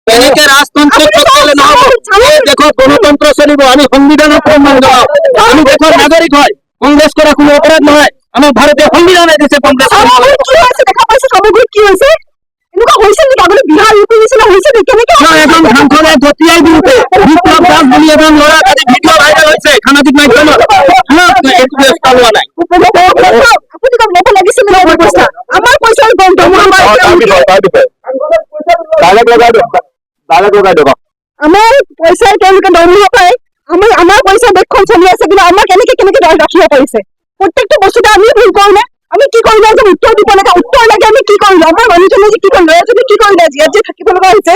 এনেকে রাজতন্ত্র চলে না হবো। দেখো গণতন্ত্র চলিব, আমি সংবিধান সম্মান জানাও। আমি দেশের নাগরিক হয়, কংগ্রেস করা কোনো অপরাধ নয়। আমার ভারতীয় সংবিধানে দিয়েছে কংগ্রেস কি হয়েছে দেখা পাইছে সামগ্রিক কি হয়েছে এনেকুৱা হৈছে নেকি আগতে বিহাৰ ইউপি নিচিনা হৈছে নেকি কেনেকে এখন সাংসদে গতিয়াই দিওঁতে বিপ্লৱ দাস বুলি এজন ল'ৰা আজি ভিডিঅ' ভাইৰেল হৈছে সামাজিক মাধ্যমত। একো ব্যৱস্থা লোৱা নাই। আপুনি কম ল'ব লাগিছিল নহয় পইচা আমাৰ পইচাৰ গম আমাৰ পইচাই তেওঁলোকে দৰমহা পায় আমাৰ পইচা দেশখন চলি আছে কিন্তু আমাৰ কেনেকে ৰাখিব পাৰিছে প্ৰত্যেকটো বস্তুতে আমি ভুল কৰোঁ নে আমি কি কৰিলে যে উত্তৰ দিব লাগে উত্তৰ লাগে আমি কি কৰিলো আমাৰ মানুহজনে যে কি কৰিলে যদি কি কৰিলে ইয়াত যে থাকিব লগা হৈছে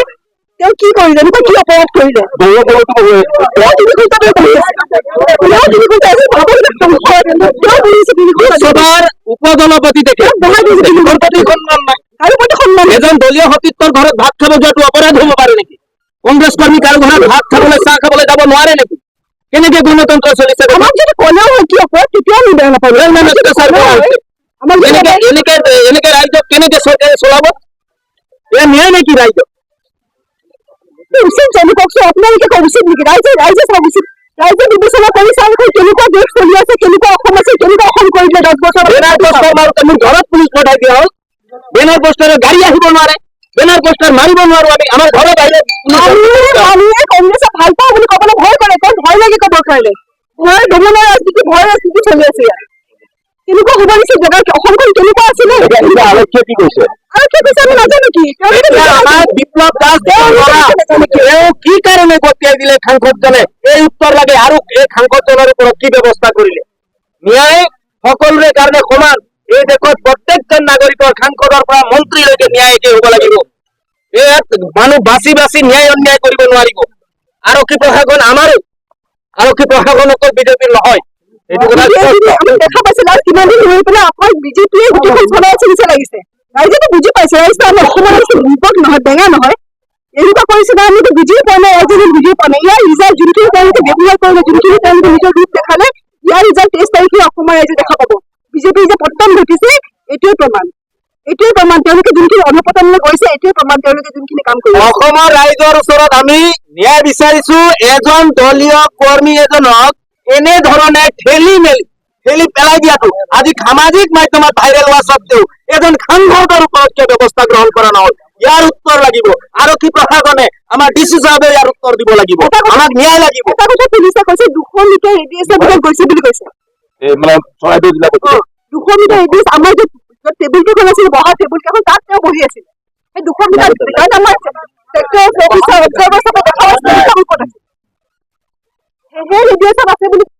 তেওঁ কি কৰিলে এনেকুৱা কি অপৰাধ কৰিলে উপজনপতি দেখে এজন দলীয় সতীৰ্থৰ ঘৰত ভাত খাব যোৱাটো অপৰাধ হ'ব পাৰে নেকি? কংগ্ৰেছ কৰ্মী কাৰো ঘৰত ভাত খাবলৈ চাহ খাবলৈ যাব নোৱাৰে নেকি? কেনেকে গণতন্ত্ৰ চলিছে? আমাক যদি ক'লেও হয় কি অপৰাধ তেতিয়াও আমি বেয়া নাপাওঁ এনেকে ৰাজ্যক কেনেকে চৰকাৰে চলাব? এয়া ন্যায় নেকি ৰাজ্যক? উচিত জানি কওকচোন আপোনালোকে কওক উচিত নেকি ৰাইজে চাওক উচিত ৰাইজে বিবেচনা কৰি চাওক কেনেকুৱা দেশ চলি আছে কেনেকুৱা অসম আছে কেনেকুৱা অসম কৰিলে 10 বছৰ বেনাৰ পোষ্টাৰ মাৰোতে মোৰ ঘৰত পুলিচ পঠাই দিয়া হ'ল। বেনাৰ পোষ্টাৰে গাড়ী আহিব নোৱাৰে, বেনাৰ পোষ্টাৰ মাৰিব নোৱাৰো আমি। আমাৰ ঘৰৰ বাহিৰে মানুহে কংগ্ৰেছক ভাল পাওঁ বুলি ক'বলৈ ভয় কৰে কাৰণ ভয় লাগে ক'বৰ কাৰণে ভয় দমনৰ ৰাজনীতি চলি আছে ইয়াত কেনেকুৱা হ'ব লাগিছিল জেগা অসমখন কেনেকুৱা আছিলে আৰক্ষীয়ে কি কৈছে আমি নাজানো কি আমাৰ বিপ্লৱ দাস তেওঁ কি কাৰণে গতিয়াই দিলে সাংসদজনে এই উত্তৰ লাগে আৰু এই সাংসদজনৰ ওপৰত কি ব্যৱস্থা কৰিলে? ন্যায় সকলোৰে কাৰণে সমান। এই দেশত প্ৰত্যেকজন নাগৰিকৰ সাংসদৰ পৰা মন্ত্ৰীলৈকে ন্যায় একে হ'ব লাগিব। ইয়াত মানুহ বাছি ন্যায় অন্যায় কৰিব নোৱাৰিব। আৰক্ষী প্ৰশাসন আমাৰো, আৰক্ষী প্ৰশাসন অকল বিজেপিৰ নহয়। এইটো কথা আমি দেখা পাইছিলো আৰু কিমান দিন হৈ পেলাই অকল বিজেপিয়ে গোটেইখন চলাই আছে নিচিনা লাগিছে। ৰাইজেতো বুজি পাইছে ৰাইজটো আমাৰ অসমৰ বিপদ নহয় বেঙা নহয় এনেকুৱা কৰিছে না আমিতো বুজিয়ে পোৱা নাই ৰাইজে বুজিয়ে পোৱা নাই ইয়াৰ ৰিজাল্ট যোনখিনি তেওঁলোকে ব্যৱহাৰ কৰিলে যোনখিনি তেওঁলোকে নিজৰ ৰূপ দেখালে ইয়াৰ ৰিজাল্ট 23 তাৰিখে অসমৰ ৰাইজে দেখা পাব। বিজেপিৰ যে পতন ঘটিছে এইটোৱে প্ৰমাণ তেওঁলোকে যোনখিনি অধপতনলৈ গৈছে এইটোৱে প্ৰমাণ তেওঁলোকে যোনখিনি কাম কৰিছে। অসমৰ ৰাইজৰ ওচৰত আমি ন্যায় বিচাৰিছো। এজন দলীয় কৰ্মী এজনক এনেধৰণে ঠেলি পেলাই দিয়াটো আজি সামাজিক মাধ্যমত ভাইৰেল হোৱা স্বত্তেও এজন সাংসদৰ ওপৰত কিয় ব্যৱস্থা গ্ৰহণ কৰা নহল? ইয়াৰ উত্তৰ লাগিব। আৰক্ষী প্ৰশাসনে আমাৰ ডিচি সাহেবে ইয়াৰ উত্তৰ দিব লাগিব। আমাক ন্যায় লাগিব। এটা কথা পুলিচে কৈছে 200 মিটাৰ ৰেডিয়াছৰ ভিতৰত গৈছে বুলি কৈছে। মানে চৰাইদেউ জিলা 200 মিটাৰ ৰেডিয়াছ আমাৰ যে টেবুলটো আছিল বহা টেবুল কেইখন তাত তেওঁ বহি আছিল সেই 200 মিটাৰ ভিতৰত আমাৰ ছেক্টৰ অফিচাৰ অবজাৰ্ভাৰ সব দেখা আছে সেই ৰেডিয়াছত আছে বুলি